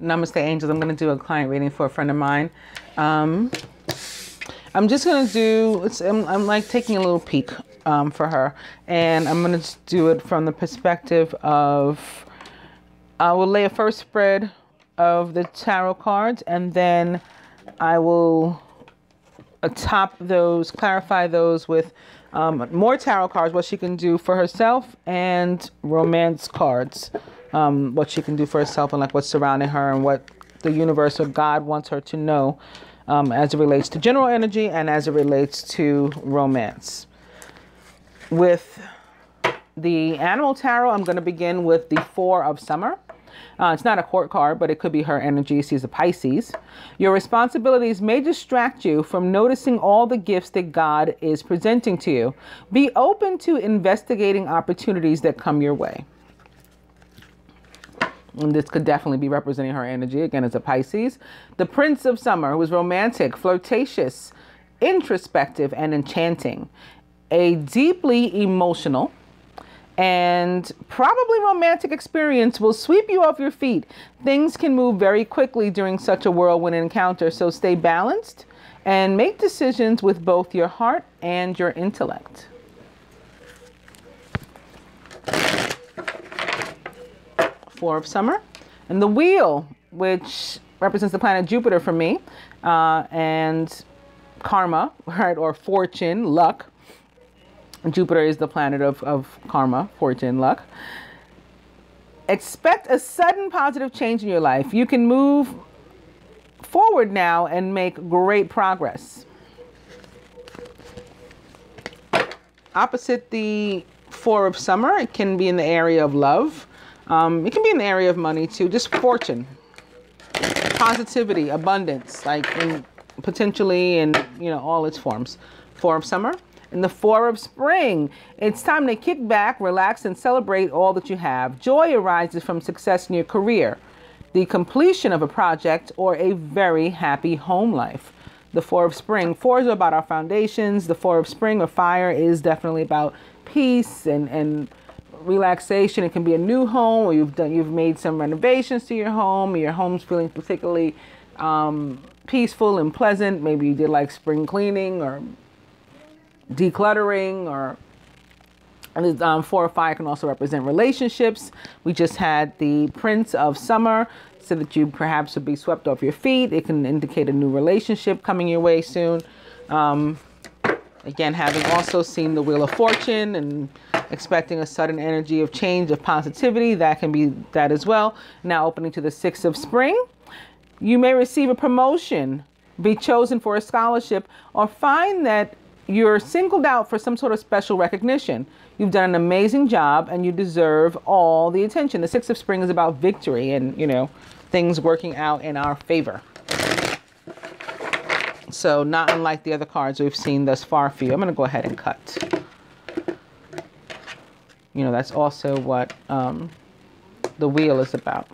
Namaste, angels. I'm going to do a client reading for a friend of mine. I'm just going to do, I'm like taking a little peek for her. And I'm going to do it from the perspective of, I will lay a first spread of the tarot cards, and then I will top those, clarify those with more tarot cards, what she can do for herself, and romance cards, what she can do for herself and like what's surrounding her and what the universe or God wants her to know as it relates to general energy and as it relates to romance. With the animal tarot, I'm going to begin with the Four of Summer. It's not a court card, but it could be her energy. She's a Pisces. Your responsibilities may distract you from noticing all the gifts that God is presenting to you. Be open to investigating opportunities that come your way. And this could definitely be representing her energy. Again, as a Pisces. The Prince of Summer, who is romantic, flirtatious, introspective, and enchanting. A deeply emotional and probably romantic experience will sweep you off your feet. Things can move very quickly during such a whirlwind encounter, so stay balanced and make decisions with both your heart and your intellect. Four of Summer. And the Wheel, which represents the planet Jupiter for me, and karma, right, or fortune, luck. Jupiter is the planet of karma, fortune, luck. Expect a sudden positive change in your life. You can move forward now and make great progress. Opposite the Four of Summer, it can be in the area of love. It can be in the area of money too, just fortune, positivity, abundance, like potentially in, you know, all its forms. Four of Summer. And the Four of Spring, it's time to kick back, relax, and celebrate all that you have. Joy arises from success in your career, the completion of a project, or a very happy home life. The Four of Spring. Fours are about our foundations. The Four of Spring or fire is definitely about peace and relaxation. It can be a new home, or you've made some renovations to your home, or your home's feeling particularly peaceful and pleasant. Maybe you did like spring cleaning or decluttering, or Four of Fire can also represent relationships. We just had the Prince of Summer, so that you perhaps would be swept off your feet. It can indicate a new relationship coming your way soon. Again, having also seen the Wheel of Fortune and expecting a sudden energy of change, of positivity, that can be that as well. Now opening to the Six of Spring. You may receive a promotion, be chosen for a scholarship, or find that you're singled out for some sort of special recognition. You've done an amazing job and you deserve all the attention. The Six of Spring is about victory and, you know, things working out in our favor. So not unlike the other cards we've seen thus far for you. I'm going to go ahead and cut. You know, that's also what the Wheel is about.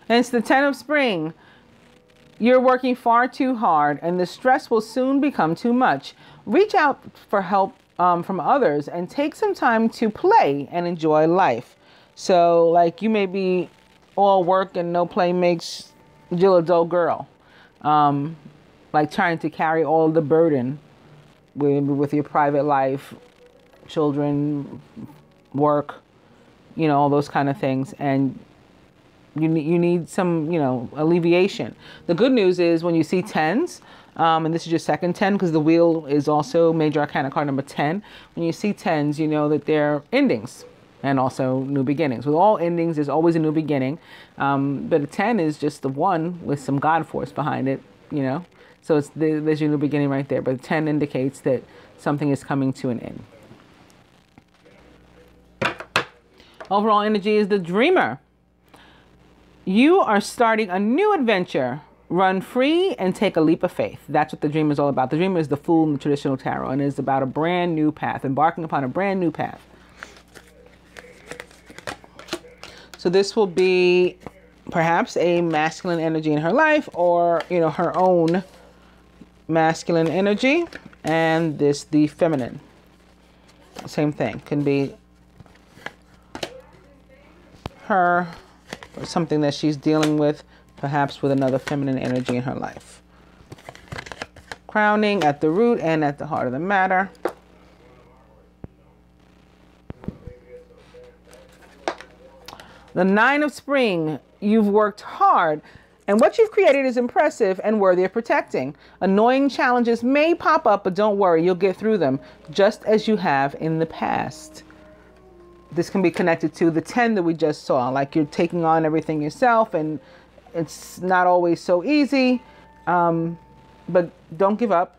And it's the Ten of Spring. You're working far too hard and the stress will soon become too much. Reach out for help from others and take some time to play and enjoy life. So like you may be all work and no play makes Jill a dull girl. Like trying to carry all the burden with your private life, children, work, you know, all those kind of things. And you need some, you know, alleviation. The good news is when you see tens, and this is your second 10 because the Wheel is also Major Arcana card number 10. When you see tens, you know that they're endings and also new beginnings. With all endings, there's always a new beginning. But a 10 is just the one with some God force behind it, you know. So there's your new beginning right there. But 10 indicates that something is coming to an end. Overall energy is the Dreamer. You are starting a new adventure. Run free and take a leap of faith. That's what the Dreamer is all about. The Dreamer is the Fool in the traditional tarot and is about a brand new path, embarking upon a brand new path. So this will be perhaps a masculine energy in her life, or, you know, her own masculine energy, and this the feminine. Same thing. Can be her or something that she's dealing with, perhaps with another feminine energy in her life. Crowning at the root and at the heart of the matter. The Nine of Spring. You've worked hard, and what you've created is impressive and worthy of protecting. Annoying challenges may pop up, but don't worry, you'll get through them, just as you have in the past. This can be connected to the 10 that we just saw, like you're taking on everything yourself, and it's not always so easy, but don't give up.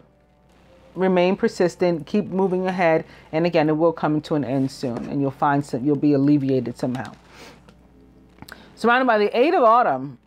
Remain persistent, keep moving ahead, and again, it will come to an end soon, and you'll find you'll be alleviated somehow. Surrounded by the 8 of Autumn,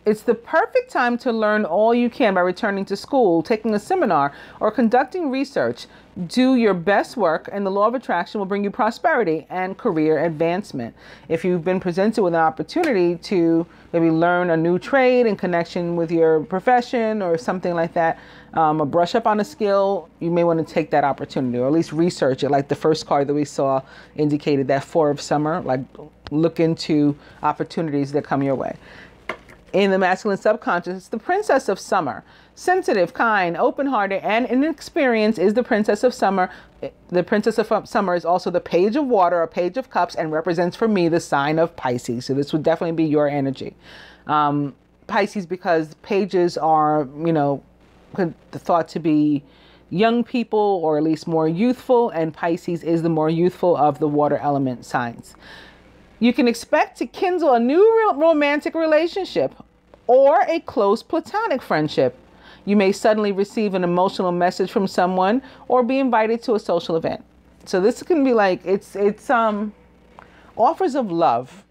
it's the perfect time to learn all you can by returning to school, taking a seminar, or conducting research. Do your best work, and the law of attraction will bring you prosperity and career advancement. If you've been presented with an opportunity to maybe learn a new trade in connection with your profession or something like that, or brush up on a skill, you may want to take that opportunity, or at least research it. Like the first card that we saw indicated, that 4 of Summer, like look into opportunities that come your way. In the masculine subconscious, it's the Princess of Summer. Sensitive, kind, open-hearted, and inexperienced is the Princess of Summer. The Princess of Summer is also the Page of Water, a Page of Cups, and represents for me the sign of Pisces. So this would definitely be your energy. Pisces, because pages are, you know, thought to be young people, or at least more youthful, and Pisces is the more youthful of the water element signs. You can expect to kindle a new romantic relationship or a close platonic friendship. You may suddenly receive an emotional message from someone or be invited to a social event. So this can be like, it's offers of love,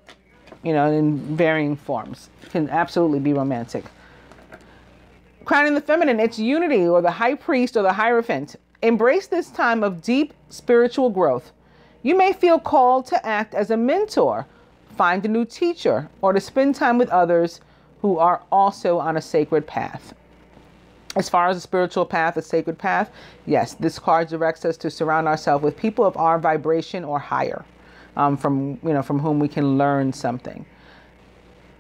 you know, in varying forms. It can absolutely be romantic. Crowning the feminine, it's unity, or the high priest, or the Hierophant. Embrace this time of deep spiritual growth. You may feel called to act as a mentor, find a new teacher, or to spend time with others who are also on a sacred path. As far as a spiritual path, a sacred path, yes, this card directs us to surround ourselves with people of our vibration or higher, from whom we can learn something.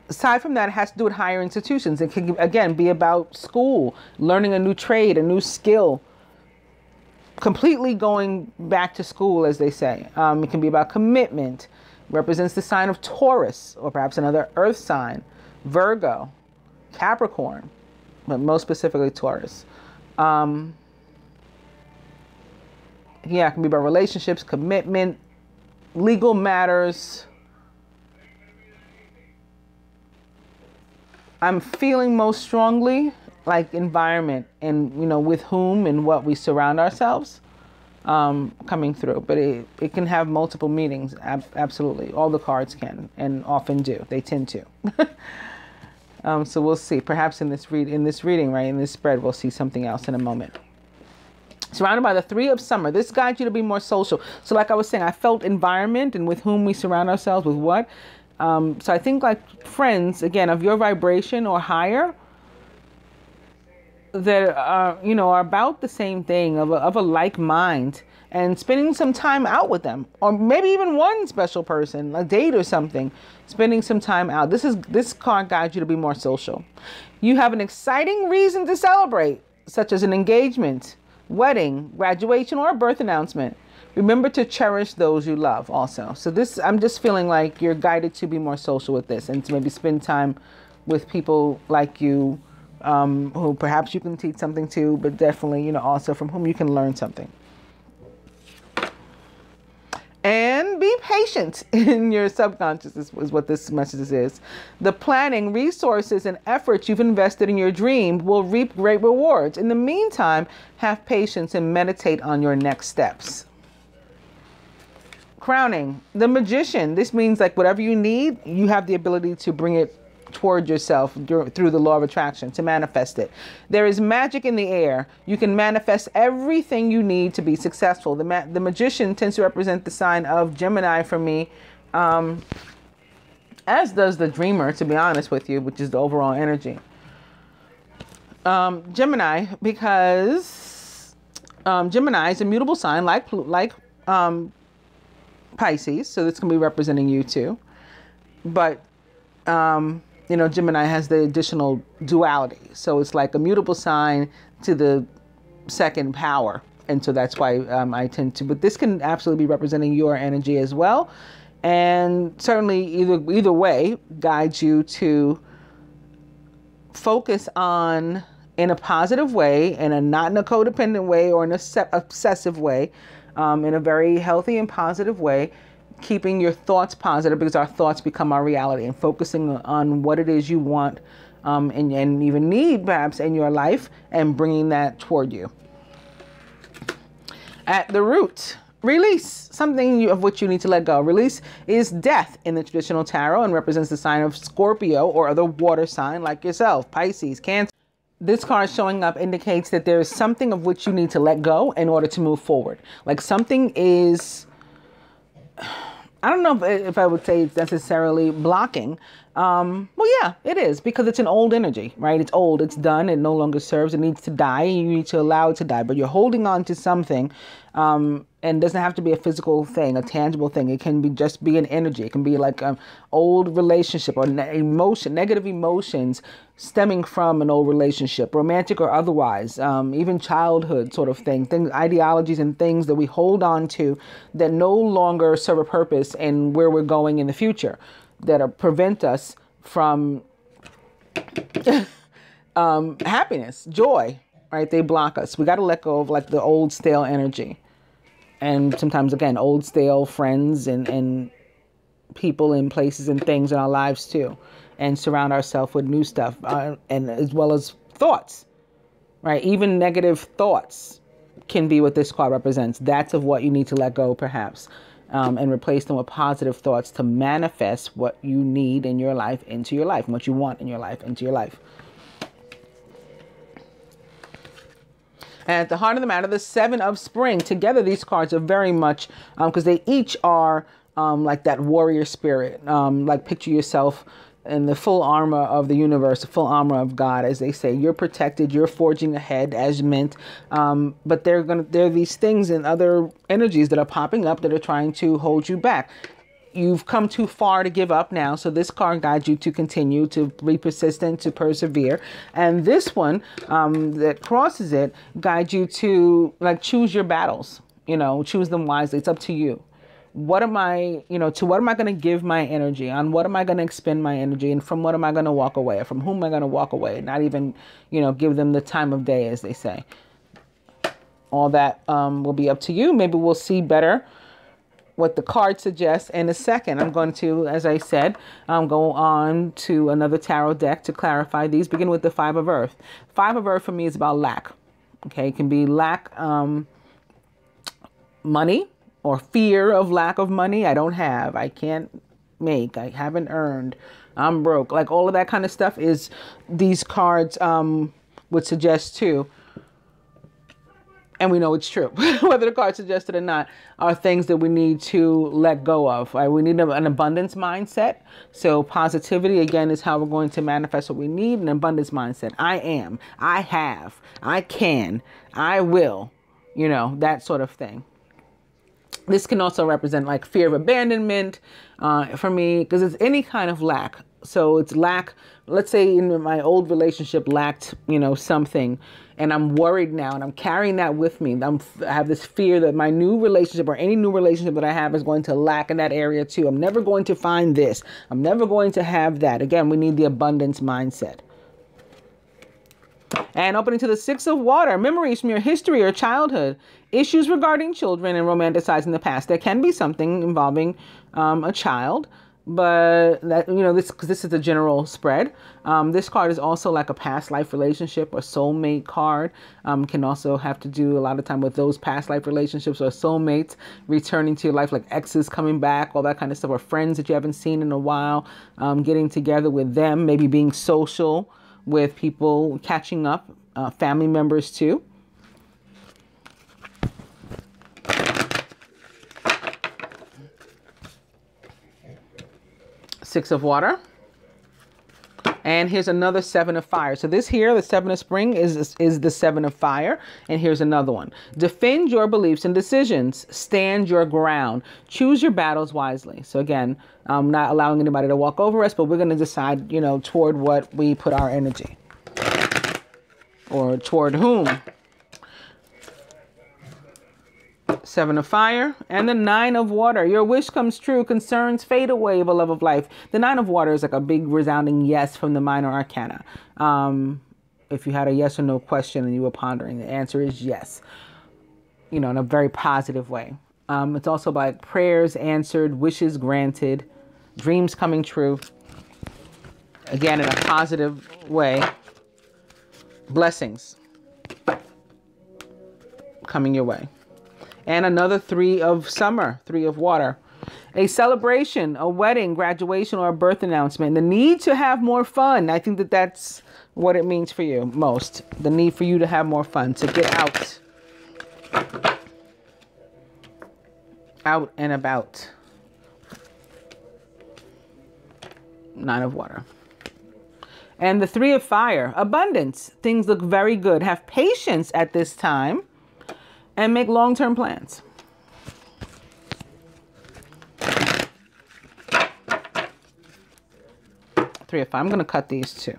Aside from that, it has to do with higher institutions. It can, again, be about school, learning a new trade, a new skill, completely going back to school, as they say. It can be about commitment. Represents the sign of Taurus, or perhaps another earth sign, Virgo, Capricorn, but most specifically Taurus. Yeah, it can be about relationships, commitment, legal matters. I'm feeling most strongly like environment, and, you know, with whom and what we surround ourselves, coming through. But it can have multiple meanings. Absolutely. All the cards can, and often do. They tend to. So we'll see. Perhaps in this reading, right, in this spread, we'll see something else in a moment. Surrounded by the 3 of Summer. This guides you to be more social. So like I was saying, I felt environment and with whom we surround ourselves, with what. So I think like friends, again, of your vibration or higher, that are, you know, are about the same thing, of a like mind, and spending some time out with them, or maybe even one special person, a date or something, spending some time out. This card guides you to be more social. You have an exciting reason to celebrate, such as an engagement, wedding, graduation, or a birth announcement. Remember to cherish those you love also. So this, I'm just feeling like you're guided to be more social with this, and to maybe spend time with people like you, who perhaps you can teach something to, but definitely, you know, also from whom you can learn something. And be patient in your subconscious is what this message is. The planning, resources, and efforts you've invested in your dream will reap great rewards. In the meantime, have patience and meditate on your next steps. Crowning, the Magician. This means like whatever you need, you have the ability to bring it toward yourself through the law of attraction, to manifest it. There is magic in the air. You can manifest everything you need to be successful. The Magician tends to represent the sign of Gemini for me, as does the Dreamer, to be honest with you, which is the overall energy. Gemini, because Gemini is a mutable sign like Pisces, so this can be representing you too. But, you know, Gemini has the additional duality. So it's like a mutable sign to the second power. And so that's why I tend to, but this can absolutely be representing your energy as well. And certainly either way guides you to focus on, in a positive way, and not in a codependent way or in a obsessive way, in a very healthy and positive way, keeping your thoughts positive, because our thoughts become our reality, and focusing on what it is you want and even need perhaps in your life, and bringing that toward you. At the root, release, something of which you need to let go. Release is death in the traditional tarot and represents the sign of Scorpio or other water sign like yourself, Pisces, Cancer. This card showing up indicates that there is something of which you need to let go in order to move forward. Like something is, I don't know if I would say it's necessarily blocking. Well, yeah, it is, because it's an old energy, right? It's old, it's done, it no longer serves, it needs to die, and you need to allow it to die. But you're holding on to something, and it doesn't have to be a physical thing, a tangible thing. It can be just be an energy. It can be like an old relationship or negative emotions stemming from an old relationship, romantic or otherwise, even childhood sort of things, ideologies and things that we hold on to that no longer serve a purpose in where we're going in the future, that prevent us from happiness, joy, right? They block us. We got to let go of like the old stale energy. And sometimes, again, old stale friends and people and places and things in our lives too. And surround ourselves with new stuff, and as well as thoughts, right? Even negative thoughts can be what this card represents. That's of what you need to let go, perhaps. And replace them with positive thoughts to manifest what you need in your life into your life, and what you want in your life into your life. And at the heart of the matter, the Seven of Spring. Together, these cards are very much, because they each are like that warrior spirit. Like picture yourself in the full armor of the universe, the full armor of God, as they say. You're protected, you're forging ahead as meant. But there are these things and other energies that are popping up that are trying to hold you back. You've come too far to give up now. So this card guides you to continue, to be persistent, to persevere. And this one that crosses it guides you to like choose your battles, you know, choose them wisely. It's up to you. What am I, you know, to what am I going to give my energy? On what am I going to expend my energy? And from what am I going to walk away? From whom am I going to walk away? Not even, you know, give them the time of day, as they say. All that will be up to you. Maybe we'll see better what the card suggests in a second. I'm going to, as I said, go on to another tarot deck to clarify these. Begin with the Five of Earth. Five of Earth for me is about lack. Okay, it can be lack, money, or fear of lack of money. I don't have, I can't make, I haven't earned, I'm broke. Like all of that kind of stuff is these cards would suggest too. And we know it's true, whether the card suggested or not, are things that we need to let go of. Right? We need an abundance mindset. So positivity, again, is how we're going to manifest what we need, an abundance mindset. I am, I have, I can, I will, you know, that sort of thing. This can also represent like fear of abandonment for me, because it's any kind of lack. So it's lack, let's say in my old relationship lacked, you know, something, and I'm worried now and I'm carrying that with me. I have this fear that my new relationship or any new relationship that I have is going to lack in that area too. I'm never going to find this. I'm never going to have that. Again, we need the abundance mindset. And opening to the Six of Water, memories from your history or childhood, issues regarding children and romanticizing the past. There can be something involving a child, but that, you know, this is a general spread. This card is also like a past life relationship or soulmate card. Can also have to do a lot of time with those past life relationships or soulmates returning to your life, like exes coming back, all that kind of stuff, or friends that you haven't seen in a while, getting together with them, maybe being social with people, catching up, family members too. Six of Water. And here's another 7 of fire. So this here, the 7 of spring, is the 7 of fire. And here's another one. Defend your beliefs and decisions. Stand your ground. Choose your battles wisely. So again, not allowing anybody to walk over us, but we're going to decide, you know, toward what we put our energy. Or toward whom. 7 of fire and the 9 of water. Your wish comes true. Concerns fade away of a love of life. The 9 of water is like a big resounding yes from the minor arcana. If you had a yes or no question and you were pondering, the answer is yes. You know, in a very positive way. It's also like prayers answered, wishes granted, dreams coming true. Again, in a positive way. Blessings coming your way. And another 3 of summer, 3 of water. A celebration, a wedding, graduation, or a birth announcement. The need to have more fun. I think that that's what it means for you most. The need for you to have more fun, to get out. Out and about. 9 of water. And the 3 of fire, abundance. Things look very good. Have patience at this time. And make long-term plans. 3 of 5. I'm going to cut these two.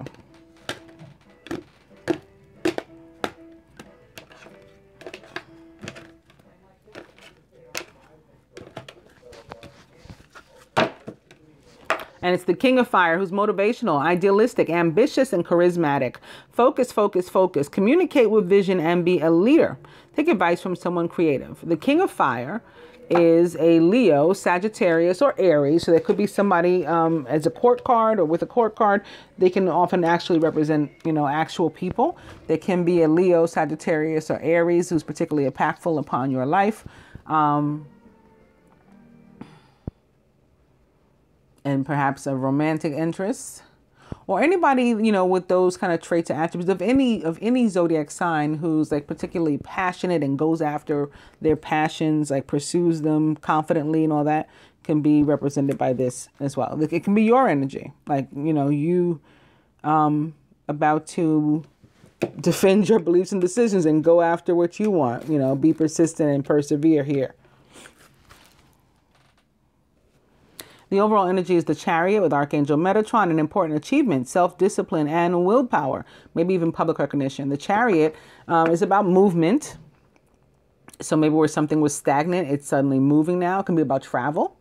And it's the King of Fire, who's motivational, idealistic, ambitious, and charismatic. Focus, focus, focus. Communicate with vision and be a leader. Take advice from someone creative. The King of Fire is a Leo, Sagittarius, or Aries. So there could be somebody as a court card or with a court card. They can often actually represent, you know, actual people. There can be a Leo, Sagittarius, or Aries who's particularly impactful upon your life. And perhaps a romantic interest, or anybody, you know, with those kind of traits or attributes of any zodiac sign who's like particularly passionate and goes after their passions, like pursues them confidently and all that, can be represented by this as well. It can be your energy, like, you know, you about to defend your beliefs and decisions and go after what you want, you know, be persistent and persevere here. The overall energy is the Chariot with Archangel Metatron, an important achievement, self-discipline, and willpower, maybe even public recognition. The Chariot is about movement. So maybe where something was stagnant, it's suddenly moving now. It can be about travel.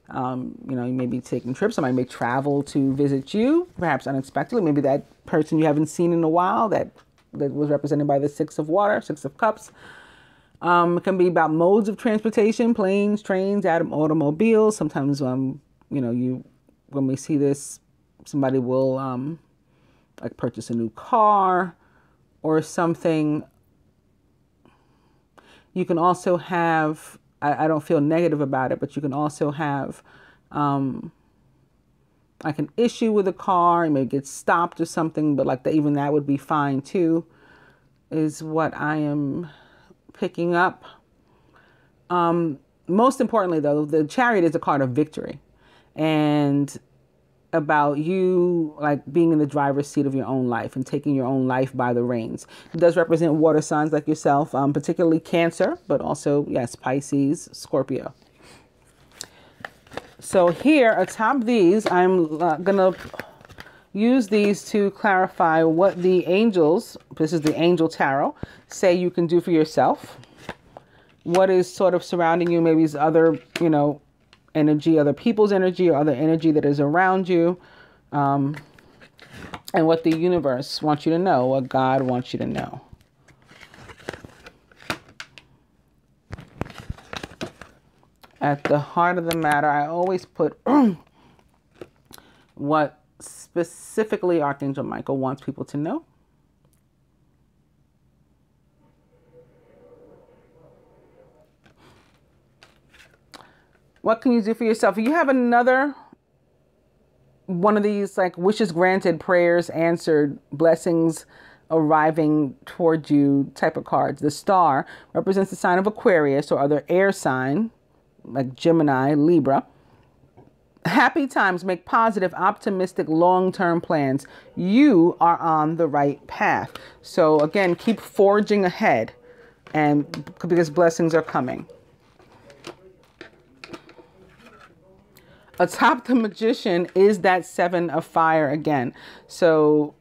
You know, you may be taking trips. Somebody may travel to visit you, perhaps unexpectedly. Maybe that person you haven't seen in a while that was represented by the 6 of water, 6 of cups. It can be about modes of transportation, planes, trains, automobiles. Sometimes, you know, when we see this, somebody will, like purchase a new car or something. You can also have, I don't feel negative about it, but you can also have, like an issue with a car. You may get stopped or something, but like even that would be fine too, is what I am picking up. Most importantly, though, the Chariot is a card of victory and about you like being in the driver's seat of your own life and taking your own life by the reins. It does represent water signs like yourself, particularly Cancer, but also, yes, Pisces, Scorpio. So here atop these, I'm gonna use these to clarify what the angels, this is the Angel Tarot, say you can do for yourself. What is sort of surrounding you, maybe is other, you know, energy, other people's energy, or other energy that is around you. And what the universe wants you to know, what God wants you to know. At the heart of the matter, I always put what specifically Archangel Michael wants people to know. What can you do for yourself? If you have another one of these like wishes granted, prayers answered, blessings arriving toward you type of cards, the star represents the sign of Aquarius or other air sign like Gemini, Libra. Happy times, make positive, optimistic, long-term plans. You are on the right path. So again, keep forging ahead, and because blessings are coming. Atop the Magician is that 7 of fire again. So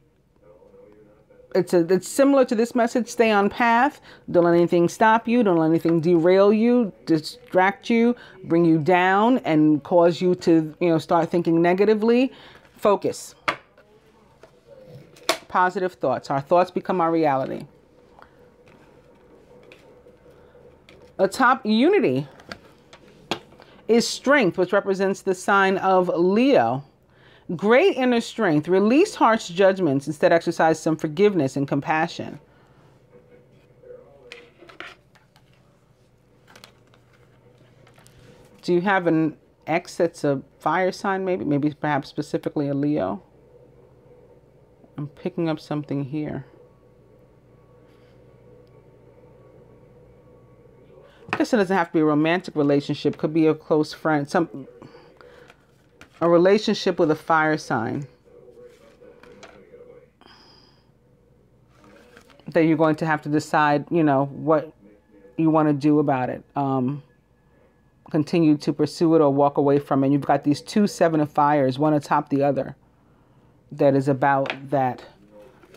it's similar to this message. Stay on path. Don't let anything stop you. Don't let anything derail you, distract you, bring you down, and cause you to, start thinking negatively. Focus. Positive thoughts. Our thoughts become our reality. Atop Unity is strength, which represents the sign of Leo. Great inner strength. Release harsh judgments. Instead, exercise some forgiveness and compassion. Do you have an ex that's a fire sign, maybe? Maybe perhaps specifically a Leo? I'm picking up something here. I guess it doesn't have to be a romantic relationship. Could be a close friend. A relationship with a fire sign that you're going to have to decide, what you want to do about it. Continue to pursue it or walk away from it. You've got these 2 7 of fires, one atop the other, that is about that.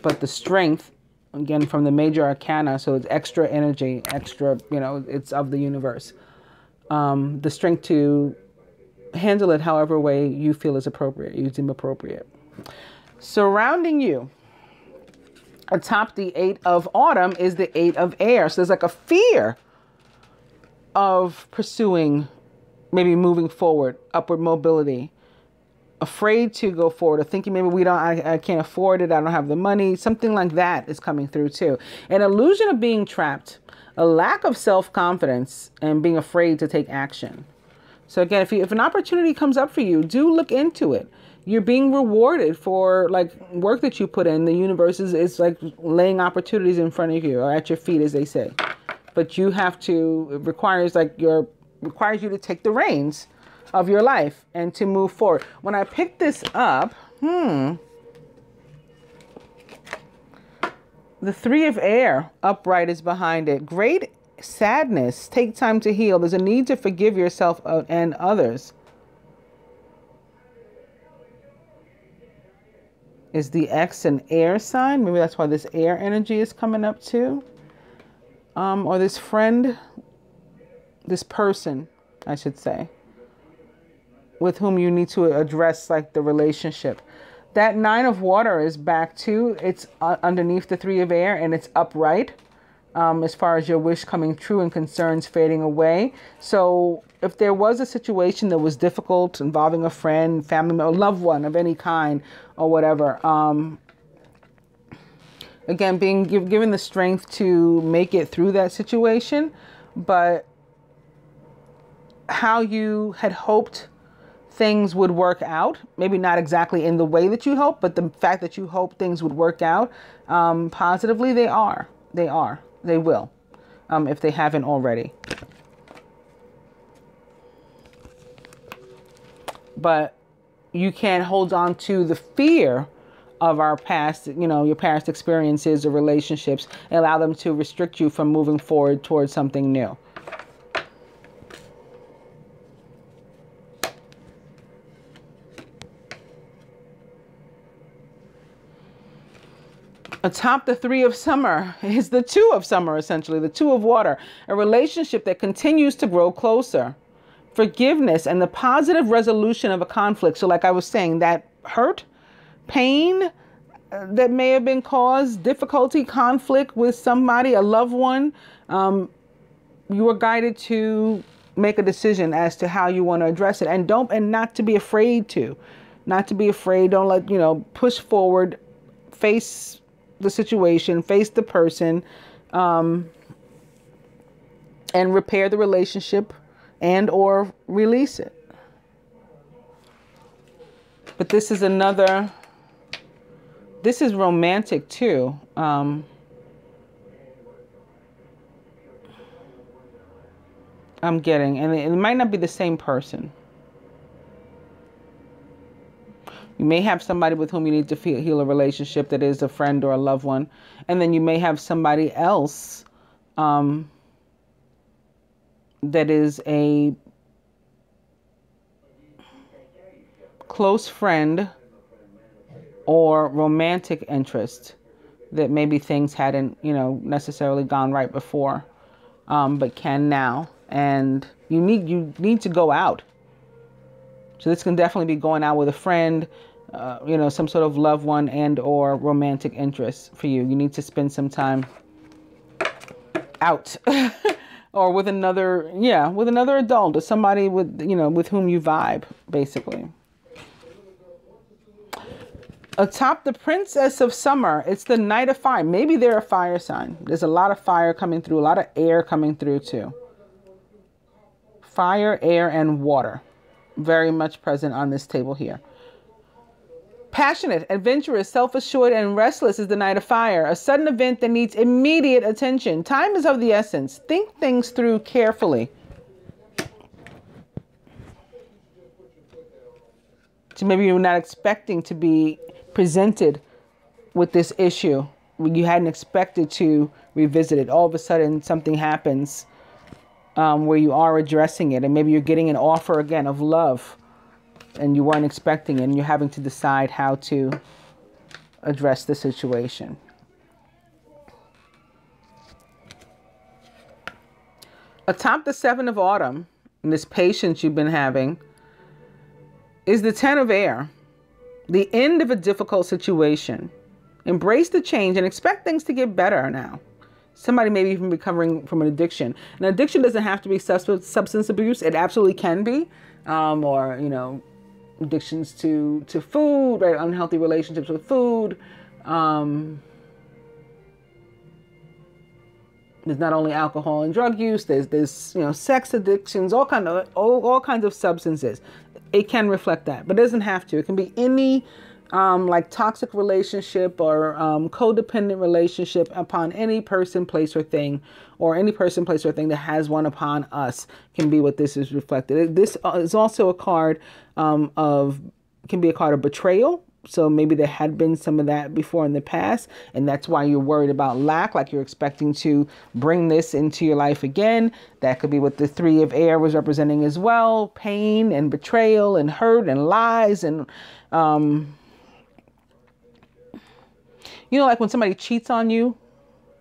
But the strength, again, from the major arcana, so it's extra energy, extra, it's of the universe. The strength to handle it however way you feel is appropriate, you deem appropriate. Surrounding you, atop the 8 of autumn, is the 8 of air. So there's like a fear of pursuing, maybe moving forward, upward mobility, afraid to go forward, or thinking maybe I can't afford it, I don't have the money. Something like that is coming through too. An illusion of being trapped, a lack of self-confidence, and being afraid to take action. So again, if an opportunity comes up for you, do look into it. You're being rewarded for work that you put in. The universe is like laying opportunities in front of you, or at your feet, as they say. But you have to, it requires you to take the reins of your life and to move forward. When I picked this up, the 3 of air upright is behind it. Great sadness. Take time to heal. There's a need to forgive yourself and others. Is the X an air sign? Maybe that's why this air energy is coming up too. Or this friend, this person, I should say, with whom you need to address the relationship. That 9 of water is back too. It's underneath the 3 of air, and it's upright. As far as your wish coming true and concerns fading away. So if there was a situation that was difficult involving a friend, family member, loved one of any kind or whatever, again, being given the strength to make it through that situation, but how you had hoped things would work out, maybe not exactly in the way that you hoped, but the fact that you hope things would work out positively, they will, if they haven't already. But you can't hold on to the fear of our past, your past experiences or relationships, and allow them to restrict you from moving forward towards something new. Atop the 3 of summer is the 2 of summer, essentially, the 2 of water, a relationship that continues to grow closer. Forgiveness and the positive resolution of a conflict. So like I was saying, that hurt, pain that may have been caused, difficulty, conflict with somebody, a loved one, you are guided to make a decision as to how you want to address it. And not to be afraid to. Not to be afraid. Don't let, push forward, face the situation, face the person, and repair the relationship and or release it. But this is romantic too. I'm getting, and it might not be the same person. You may have somebody with whom you need to heal a relationship that is a friend or a loved one. And then you may have somebody else that is a close friend or romantic interest that maybe things hadn't, necessarily gone right before, but can now. And you need to go out. So this can definitely be going out with a friend, some sort of loved one and or romantic interest for you. You need to spend some time out or with another adult or somebody with whom you vibe, basically. Atop the Princess of Summer, it's the Knight of Fire. Maybe they're a fire sign. There's a lot of fire coming through, a lot of air coming through too. Fire, air, and water. Very much present on this table here. Passionate, adventurous, self-assured, and restless is the Knight of Fire. A sudden event that needs immediate attention. Time is of the essence. Think things through carefully. So maybe you're not expecting to be presented with this issue. You hadn't expected to revisit it. All of a sudden something happens where you are addressing it, and maybe you're getting an offer again of love and you weren't expecting it, and you're having to decide how to address the situation. Atop the Seven of Autumn, and this patience you've been having, is the Ten of Air. The end of a difficult situation. Embrace the change and expect things to get better now. Somebody may be even recovering from an addiction. An addiction doesn't have to be substance abuse. It absolutely can be. Or, addictions to food, right? Unhealthy relationships with food. There's not only alcohol and drug use. There's sex addictions, all kinds of substances. It can reflect that, but it doesn't have to. It can be any like toxic relationship or codependent relationship upon any person, place, or thing, or any person, place, or thing that has one upon us can be what this is reflected. This is also a card can be a card of betrayal. So maybe there had been some of that before in the past, and that's why you're worried about lack, like you're expecting to bring this into your life again. That could be what the Three of Air was representing as well. Pain and betrayal and hurt and lies and, like when somebody cheats on you,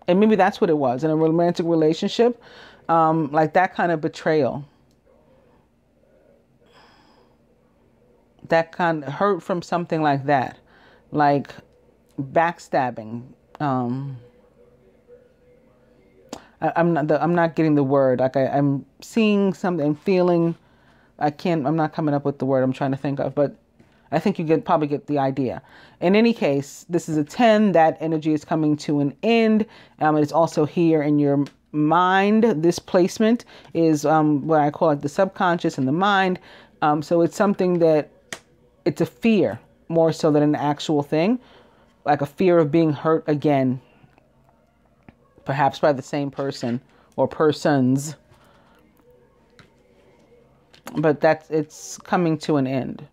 and maybe that's what it was in a romantic relationship, like that kind of betrayal. That kind of hurt from something like that, like backstabbing. I'm not getting the word. Like I'm seeing something, feeling. I'm not coming up with the word I'm trying to think of, but I think you probably get the idea. In any case, this is a 10. That energy is coming to an end. It's also here in your mind. This placement is what I call the subconscious and the mind. So it's something that it's a fear more so than an actual thing, like a fear of being hurt again, perhaps by the same person or persons. But it's coming to an end.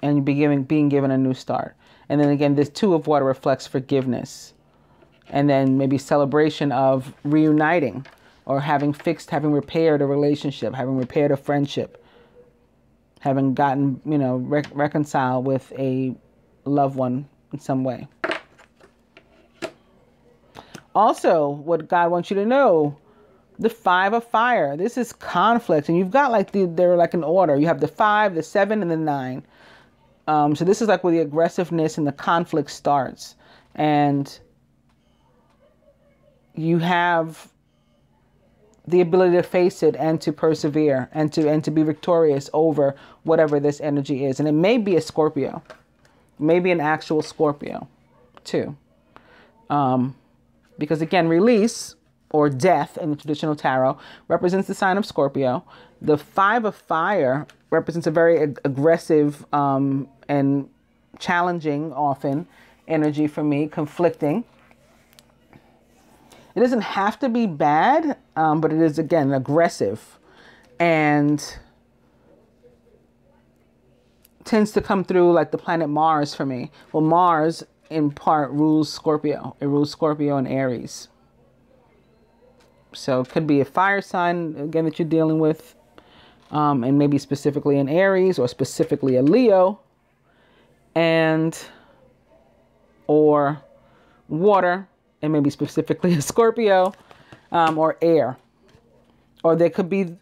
And you're being given a new start. And then again, this Two of Water reflects forgiveness. And then maybe celebration of reuniting or having repaired a relationship, having repaired a friendship, having gotten, reconciled with a loved one in some way. Also, what God wants you to know, the Five of Fire. This is conflict. And you've got they're like in order. You have the 5, the 7, and the 9. So this is like where the aggressiveness and the conflict starts. And you have the ability to face it and to persevere and to be victorious over whatever this energy is. And it may be a Scorpio, maybe an actual Scorpio too. Because again, release or death in the traditional tarot represents the sign of Scorpio. The 5 of Fire represents a very aggressive and challenging, often, energy for me, conflicting. It doesn't have to be bad, but it is, again, aggressive. And tends to come through like the planet Mars for me. Well, Mars in part rules Scorpio. It rules Scorpio and Aries. So it could be a fire sign, again, that you're dealing with. And maybe specifically an Aries or specifically a Leo. Or water, and maybe specifically a Scorpio, or air. Or there could be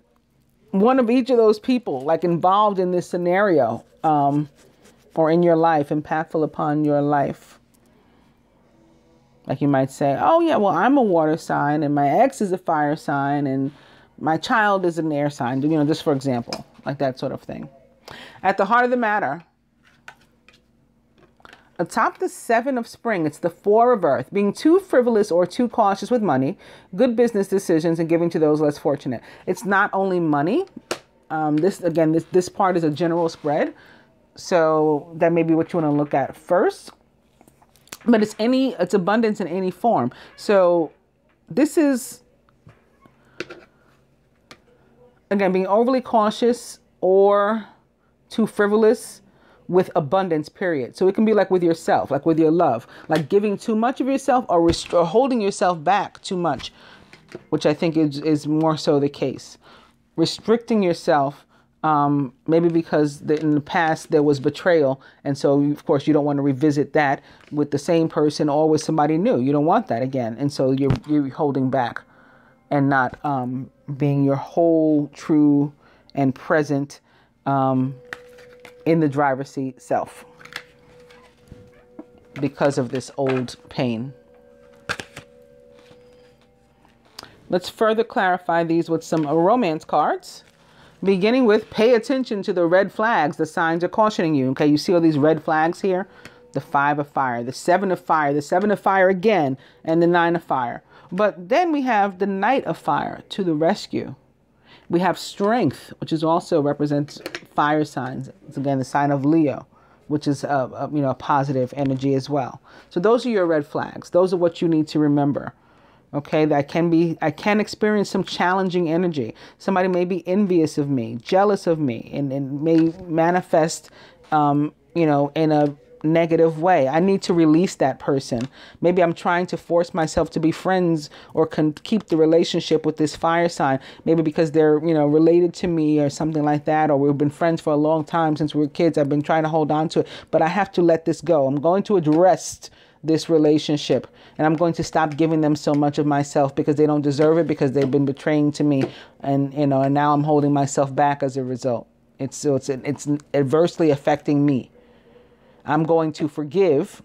one of each of those people like involved in this scenario, or in your life, impactful upon your life. Like you might say, oh yeah, well, I'm a water sign and my ex is a fire sign and my child is an air sign, you know, just for example, like that sort of thing. At the heart of the matter, atop the 7 of spring, it's the 4 of earth, being too frivolous or too cautious with money, good business decisions, and giving to those less fortunate. It's not only money. This part is a general spread. So that may be what you want to look at first. But it's abundance in any form. So this is, again, being overly cautious or too frivolous with abundance, period. So it can be like with yourself, like with your love, like giving too much of yourself or holding yourself back too much, which I think is more so the case. Restricting yourself, maybe because in the past there was betrayal. And so, of course, you don't want to revisit that with the same person or with somebody new. You don't want that again. And so you're holding back and not being your whole, true, and present in the driver's seat self because of this old pain. Let's further clarify these with some romance cards, beginning with pay attention to the red flags. The signs are cautioning you. Okay, you see all these red flags here? The 5 of fire, the 7 of fire, the 7 of fire again, and the 9 of fire. But then we have the Knight of fire to the rescue. We have strength, which is also represents fire signs. It's again the sign of Leo, which is a positive energy as well. So those are your red flags. Those are what you need to remember. Okay, I can experience some challenging energy. Somebody may be envious of me, jealous of me, and may manifest, in a negative way. I need to release that person. Maybe I'm trying to force myself to be friends or keep the relationship with this fire sign. Maybe because they're, related to me or something like that, or we've been friends for a long time since we were kids. I've been trying to hold on to it, but I have to let this go. I'm going to address this relationship and I'm going to stop giving them so much of myself because they don't deserve it, because they've been betraying to me, and now I'm holding myself back as a result. It's adversely affecting me. I'm going to forgive,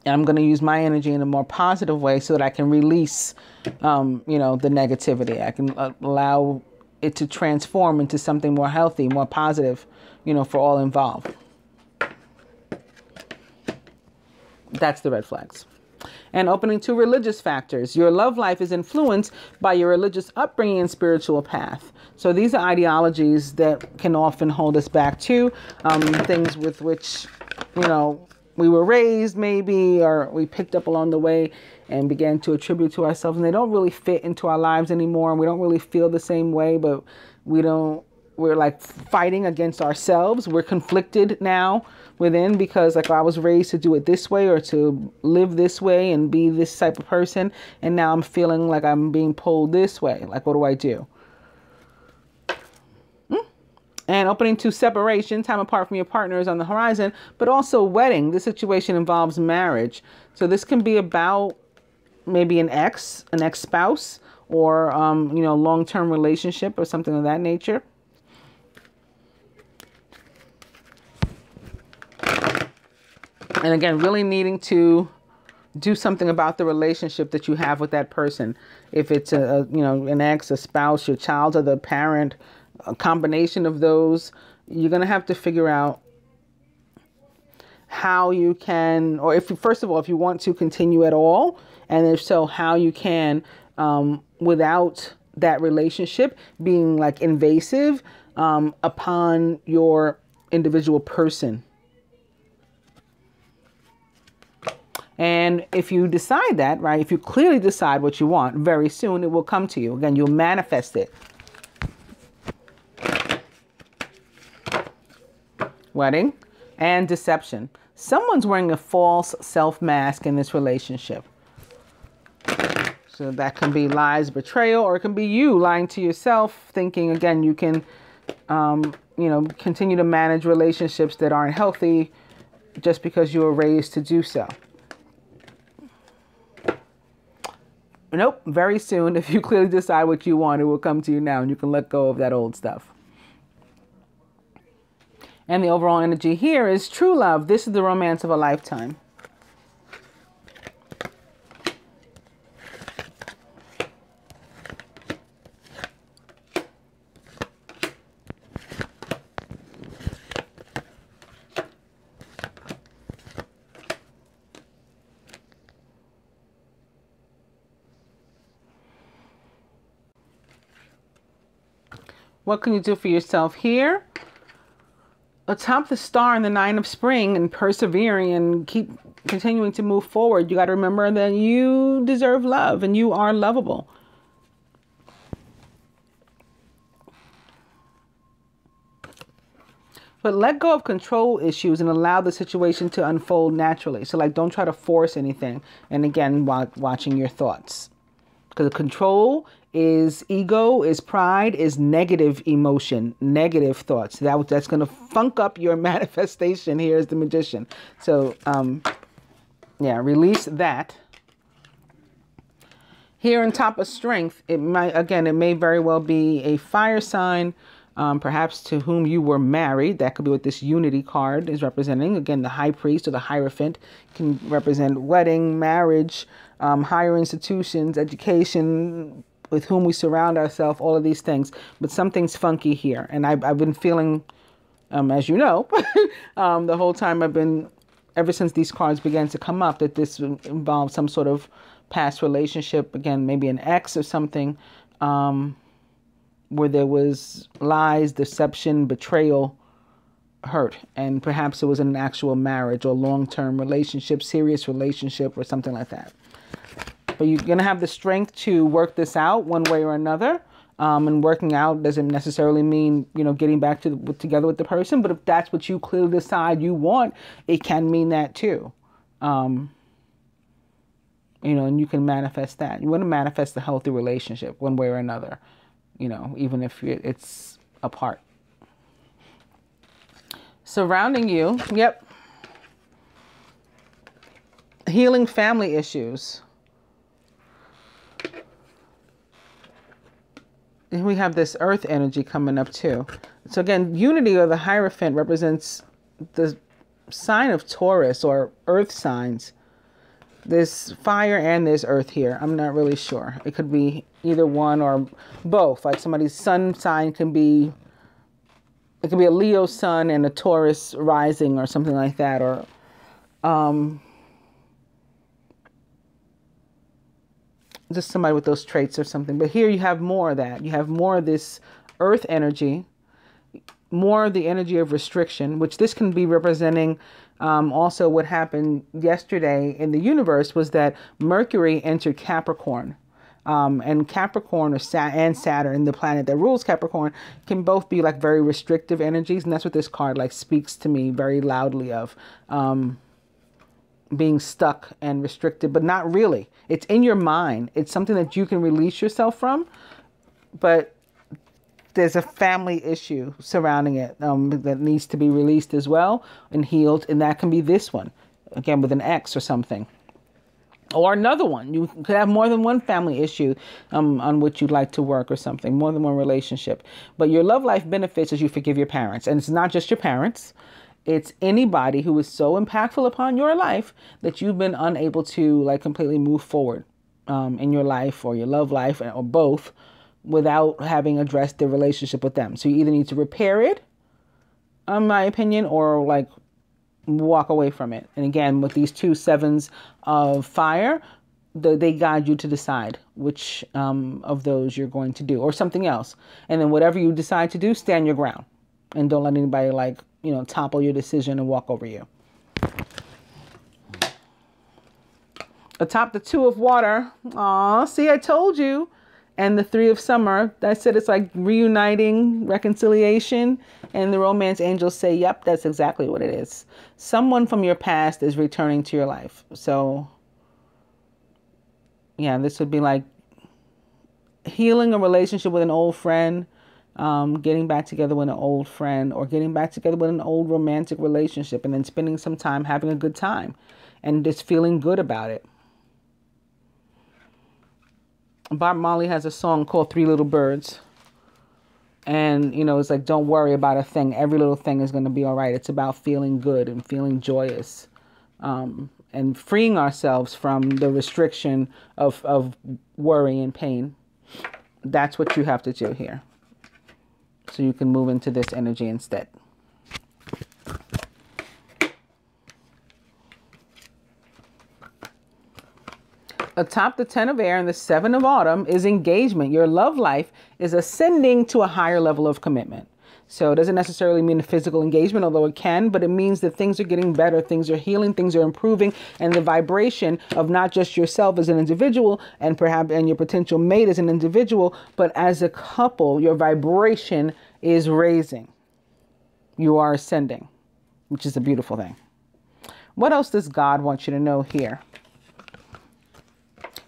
and I'm going to use my energy in a more positive way so that I can release, the negativity. I can allow it to transform into something more healthy, more positive, for all involved. That's the red flags. And opening to religious factors. Your love life is influenced by your religious upbringing and spiritual path. So these are ideologies that can often hold us back too. Things with which, we were raised maybe, or we picked up along the way and began to attribute to ourselves. And they don't really fit into our lives anymore. And we don't really feel the same way, but we're like fighting against ourselves. We're conflicted now within because like I was raised to do it this way or to live this way and be this type of person. And now I'm feeling like I'm being pulled this way. Like, what do I do? And opening to separation, time apart from your partner is on the horizon, but also wedding. This situation involves marriage. So this can be about maybe an ex-spouse, or, long-term relationship or something of that nature. And again, really needing to do something about the relationship that you have with that person. If it's an ex, a spouse, your child, or the parent, a combination of those, you're going to have to figure out how you can, or if you want to continue at all, and if so, how you can, without that relationship being like invasive upon your individual person. And if you decide that, right, if you clearly decide what you want, very soon it will come to you. Again, you'll manifest it. wedding, and deception. Someone's wearing a false self-mask in this relationship. So that can be lies, betrayal, or it can be you lying to yourself, thinking, again, you can, continue to manage relationships that aren't healthy just because you were raised to do so. Nope, very soon, if you clearly decide what you want, it will come to you now, and you can let go of that old stuff. And the overall energy here is true love. This is the romance of a lifetime. What can you do for yourself here? Atop the star in the 9 of spring and persevering and keep continuing to move forward. You got to remember that you deserve love and you are lovable. But let go of control issues and allow the situation to unfold naturally. So like, don't try to force anything. And again, while watching your thoughts. Because control is ego, is pride, is negative emotion, negative thoughts. That's going to funk up your manifestation. Here's the magician. So, release that. Here on top of strength, it may very well be a fire sign, perhaps to whom you were married. That could be what this unity card is representing. Again, the high priest or the hierophant can represent wedding, marriage, higher institutions, education, with whom we surround ourselves, all of these things. But something's funky here. And I've been feeling, as you know, the whole time ever since these cards began to come up, that this involves some sort of past relationship. Again, maybe an ex or something, where there was lies, deception, betrayal, hurt. And perhaps it was an actual marriage or long-term relationship, serious relationship or something like that. But you're going to have the strength to work this out one way or another. And working out doesn't necessarily mean, getting back together with the person. But if that's what you clearly decide you want, it can mean that too. And you can manifest that. You want to manifest a healthy relationship one way or another, even if it's apart. Surrounding you. Yep. Healing family issues. And we have this earth energy coming up too. So again, unity or the hierophant represents the sign of Taurus or earth signs. There's fire and there's earth here. I'm not really sure. It could be either one or both. Like somebody's sun sign it could be a Leo sun and a Taurus rising or something like that. Or just somebody with those traits or something. But here you have more of that. You have more of this earth energy, more of the energy of restriction, which this can be representing. Also what happened yesterday in the universe was that Mercury entered Capricorn. And Capricorn and Saturn, the planet that rules Capricorn, can both be like very restrictive energies. And that's what this card like speaks to me very loudly of. Being stuck and restricted, but not really. It's in your mind. It's something that you can release yourself from, but there's a family issue surrounding it that needs to be released as well and healed. And that can be this one, again, with an ex or something. Or another one. You could have more than one family issue on which you'd like to work or something, more than one relationship. But your love life benefits as you forgive your parents. And it's not just your parents. It's anybody who is so impactful upon your life that you've been unable to like completely move forward in your life or your love life or both without having addressed the relationship with them. So you either need to repair it, in my opinion, or like walk away from it. And again, with these 2 sevens of fire, they guide you to decide which of those you're going to do or something else. And then whatever you decide to do, stand your ground and don't let anybody like, topple your decision and walk over you. Atop the 2 of water. Aw, see, I told you. And the 3 of summer. I said it's like reuniting, reconciliation. And the romance angels say, yep, that's exactly what it is. Someone from your past is returning to your life. So, yeah, this would be like healing a relationship with an old friend, getting back together with an old friend, or getting back together with an old romantic relationship, and then spending some time having a good time and just feeling good about it. Bob Marley has a song called Three Little Birds. And, you know, it's like, don't worry about a thing. Every little thing is going to be all right. It's about feeling good and feeling joyous, and freeing ourselves from the restriction of worry and pain. That's what you have to do here. So you can move into this energy instead. Atop the 10 of air and the 7 of autumn is engagement. Your love life is ascending to a higher level of commitment. So it doesn't necessarily mean a physical engagement, although it can, but it means that things are getting better, things are healing, things are improving, and the vibration of not just yourself as an individual and perhaps and your potential mate as an individual, but as a couple, your vibration is raising. You are ascending, which is a beautiful thing. What else does God want you to know here?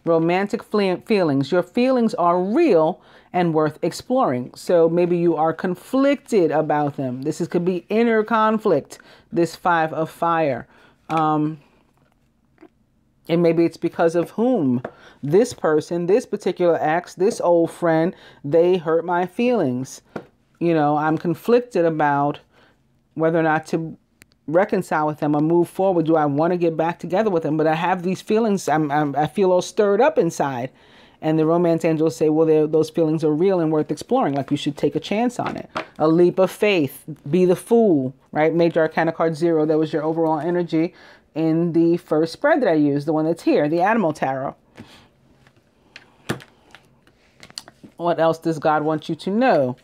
Romantic feelings. Your feelings are real and worth exploring. So maybe you are conflicted about them. This could be inner conflict, this 5 of fire. And maybe it's because of whom? This person, this particular ex, this old friend, they hurt my feelings. You know, I'm conflicted about whether or not to reconcile with them or move forward. Do I want to get back together with them? But I have these feelings. I feel all stirred up inside. And the romance angels say, well, those feelings are real and worth exploring. Like, you should take a chance on it. A leap of faith. Be the fool, right? Major Arcana card 0. That was your overall energy in the first spread that I used. The one that's here, the Animal Tarot. What else does God want you to know?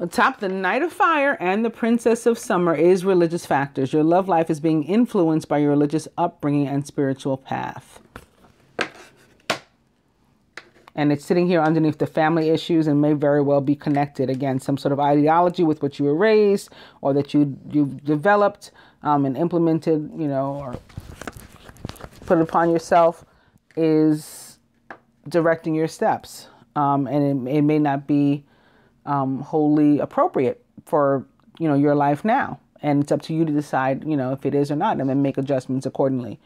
Atop the Knight of Fire and the Princess of Summer is religious factors. Your love life is being influenced by your religious upbringing and spiritual path. And it's sitting here underneath the family issues and may very well be connected. Again, some sort of ideology with which you were raised or that you've developed and implemented, you know, or put upon yourself is directing your steps. And it may not be wholly appropriate for, you know, your life now. And it's up to you to decide, you know, if it is or not, and then make adjustments accordingly,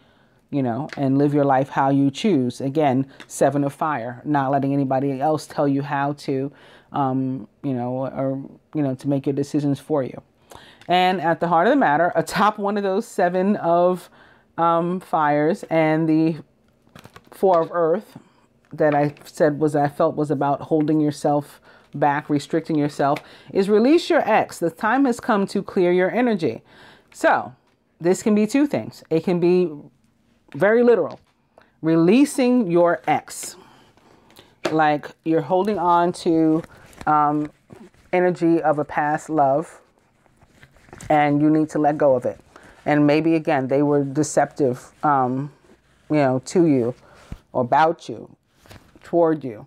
you know, and live your life how you choose. Again, 7 of fire, not letting anybody else tell you how to, you know, or, you know, to make your decisions for you. And at the heart of the matter, atop one of those 7 of fires and the 4 of earth that I said was, I felt was about holding yourself back, restricting yourself, is release your ex. The time has come to clear your energy. So this can be 2 things. It can be very literal. Releasing your ex. Like you're holding on to energy of a past love and you need to let go of it. And maybe, again, they were deceptive, you know, to you or about you, toward you.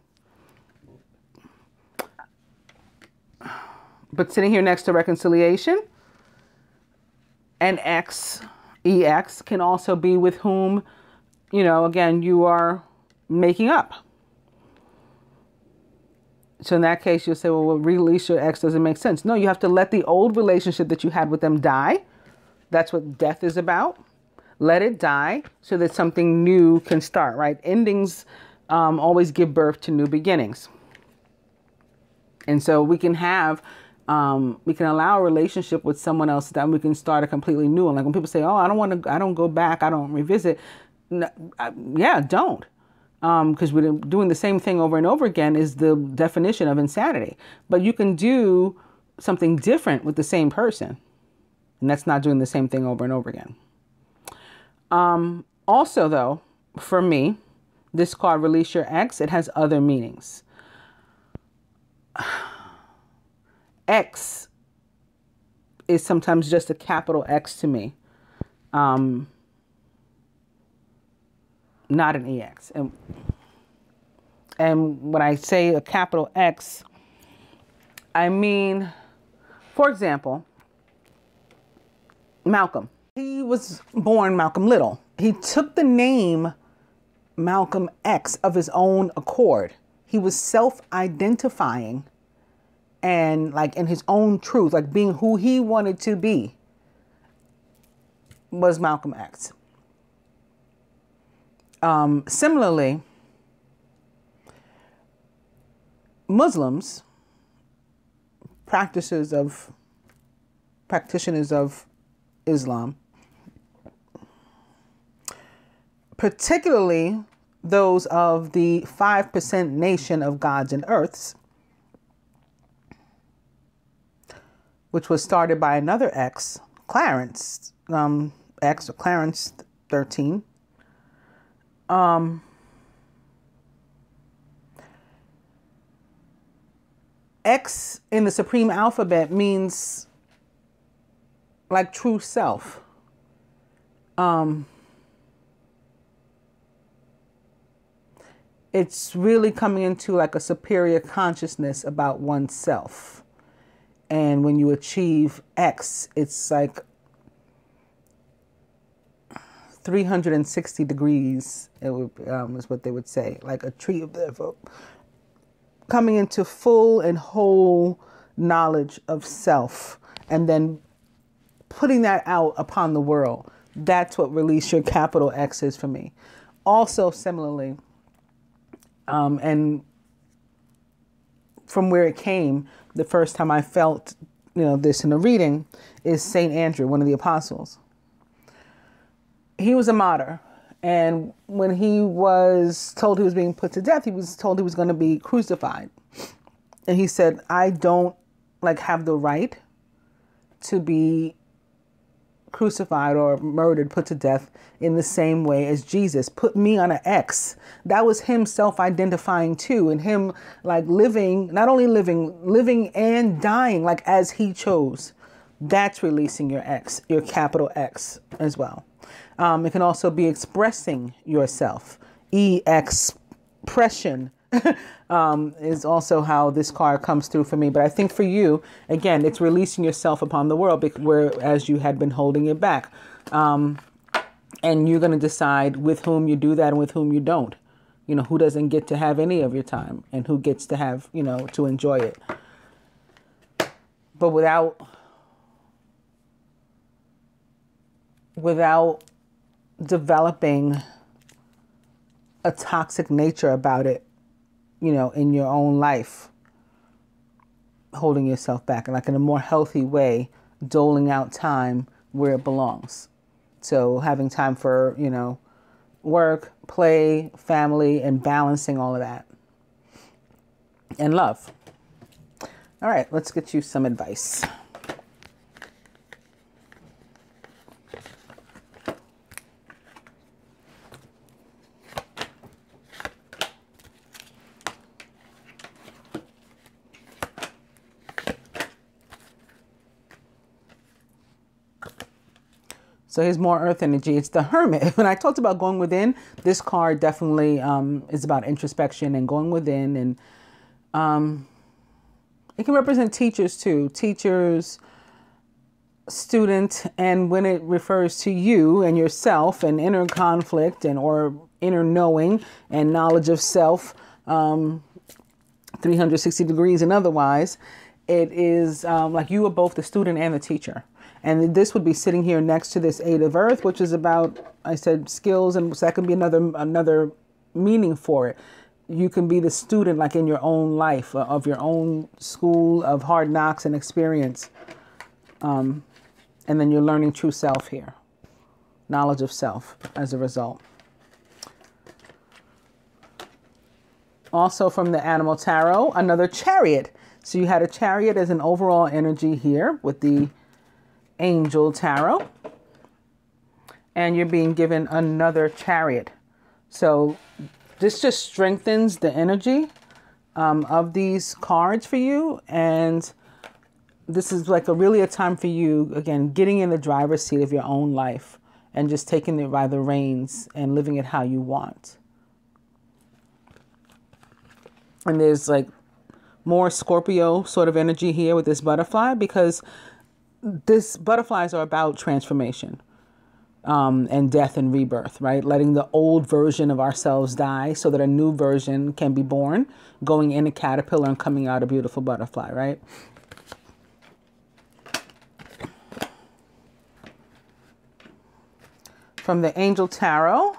But sitting here next to reconciliation, an ex, EX, can also be with whom, you know, again, you are making up. So in that case, you'll say, well, release your ex doesn't make sense. No, you have to let the old relationship that you had with them die. That's what death is about. Let it die so that something new can start, right? Endings always give birth to new beginnings. And so we can have, we can allow a relationship with someone else that we can start a completely new one. Like when people say, oh, I don't go back, I don't revisit. No, yeah, don't. Because we're doing the same thing over and over again is the definition of insanity. But you can do something different with the same person. And that's not doing the same thing over and over again. Also, though, for me, this card, Release Your Ex, it has other meanings. X is sometimes just a capital X to me. Not an EX. And when I say a capital X, I mean For example, Malcolm. He was born Malcolm Little. He took the name Malcolm X of his own accord. He was self-identifying and like in his own truth, like being who he wanted to be, was Malcolm X. Similarly, Muslims, practitioners of Islam, particularly those of the 5% nation of gods and earths, which was started by another X, Clarence, X or Clarence 13. X in the supreme alphabet means like true self. It's really coming into like a superior consciousness about oneself. And when you achieve X, it's like 360 degrees, it would, is what they would say, like a tree of the coming into full and whole knowledge of self, and then putting that out upon the world. That's what release your capital X is for me. Also, similarly, and from where it came, the first time I felt, this in a reading, is Saint Andrew, one of the apostles. He was a martyr. And when he was told he was being put to death, he was told he was going to be crucified. And he said, I don't have the right to be crucified or murdered, put to death in the same way as Jesus. Put me on an X. That was him self-identifying too. And him living, not only living and dying as he chose. That's releasing your X, your capital X as well. It can also be expressing yourself. Expression is also how this card comes through for me. But I think for you, again, it's releasing yourself upon the world, whereas you had been holding it back. And you're going to decide with whom you do that and with whom you don't. Who doesn't get to have any of your time and who gets to have, to enjoy it. But without developing a toxic nature about it, in your own life, holding yourself back and in a more healthy way, doling out time where it belongs. So having time for, work, play, family, and balancing all of that. And love. All right, let's get you some advice. So here's more earth energy. It's the Hermit. When I talked about going within, this card definitely is about introspection and going within. And it can represent teachers too. Teachers, student, and when it refers to you and yourself and inner conflict or inner knowing and knowledge of self, 360 degrees and otherwise, it is you are both the student and the teacher. And this would be sitting here next to this Eight of Earth, which is about, I said, skills. And so that can be another meaning for it. You can be the student in your own life, of your own school of hard knocks and experience. And then you're learning true self here. Knowledge of self as a result. Also from the Animal Tarot, another Chariot. So you had a Chariot as an overall energy here with the Angel Tarot, and you're being given another Chariot. So this just strengthens the energy of these cards for you, and this is really a time for you, again, getting in the driver's seat of your own life and just taking it by the reins and living it how you want. And there's more Scorpio sort of energy here with this butterfly, because this butterflies are about transformation, and death and rebirth, right? Letting the old version of ourselves die so that a new version can be born, going in a caterpillar and coming out a beautiful butterfly, right? From the Angel Tarot,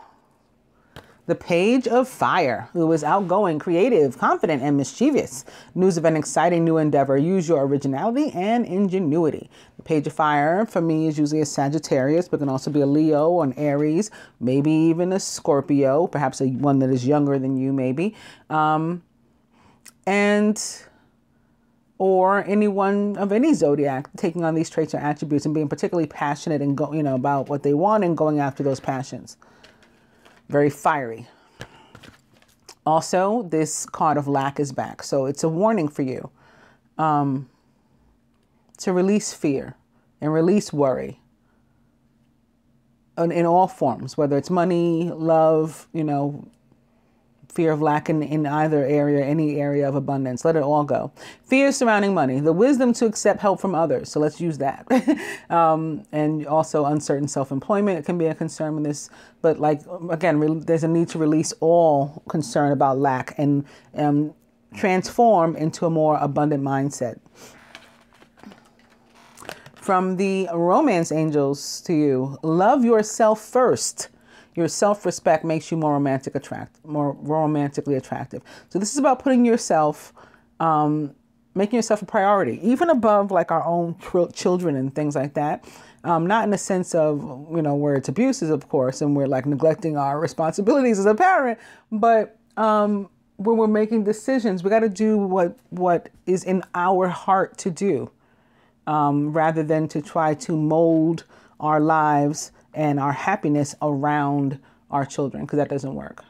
the Page of Fire, who is outgoing, creative, confident, and mischievous. News of an exciting new endeavor. Use your originality and ingenuity. The Page of Fire, for me, is usually a Sagittarius, but can also be a Leo or an Aries, maybe even a Scorpio, perhaps one that is younger than you, maybe. Or anyone of any zodiac taking on these traits or attributes and being particularly passionate and about what they want and going after those passions. Very fiery. Also, this card of lack is back. So it's a warning for you to release fear and release worry in all forms, whether it's money, love, fear of lack in either area, any area of abundance. Let it all go. Fear surrounding money, the wisdom to accept help from others. So let's use that. And also uncertain self-employment. It can be a concern with this, but again, there's a need to release all concern about lack and transform into a more abundant mindset. From the romance angels to you, love yourself first. Your self-respect makes you more romantically attractive. So this is about putting yourself, making yourself a priority, even above our own children and things like that. Not in the sense of, where it's abuses, of course, and we're neglecting our responsibilities as a parent, but when we're making decisions, we got to do what is in our heart to do, rather than to try to mold our lives and our happiness around our children, because that doesn't work.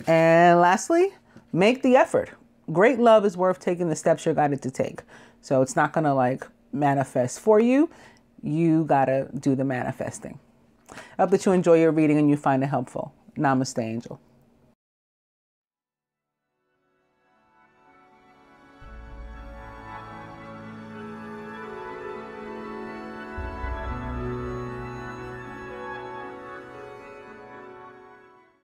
And lastly, make the effort. Great love is worth taking the steps you're guided to take. So it's not going to manifest for you. You got to do the manifesting. I hope that you enjoy your reading and you find it helpful. Namaste, Angel.